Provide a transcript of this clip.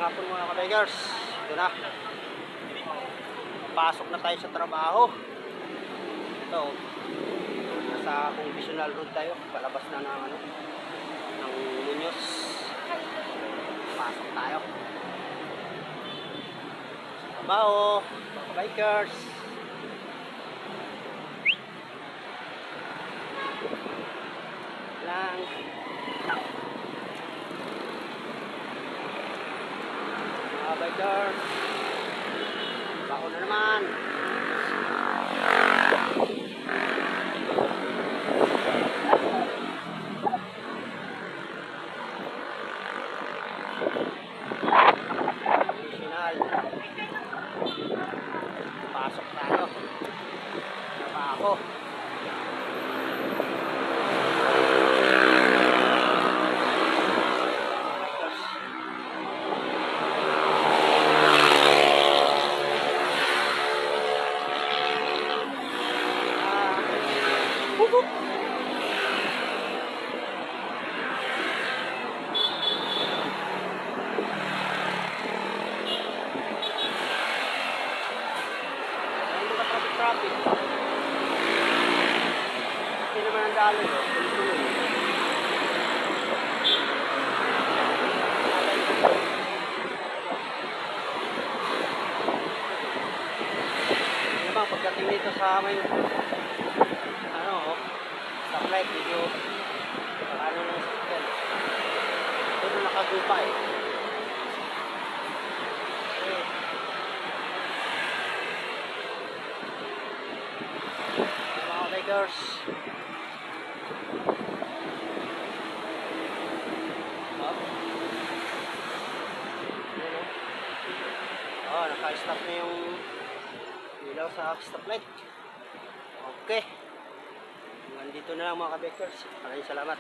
hapon mga kabikers. Ito na. Pasok na tayo sa trabaho. Ito. Nasa conventional road tayo. Palabas na ng ng Muñoz. Pasok tayo. Trabaho, mga kabikers. Lang. Mga bikers, bako na naman. Additional. Pasok tayo. Trabaho. Traffic. Hindi naman ang dalo. Ano bang pagdating dito sa may stoplight video ano ng sakyan. Ito na nakagupa eh. Bikers. Naka-stop na yung ilaw sa stoplight. Okay. Nandito na lang mga ka-bikers. Maraming salamat.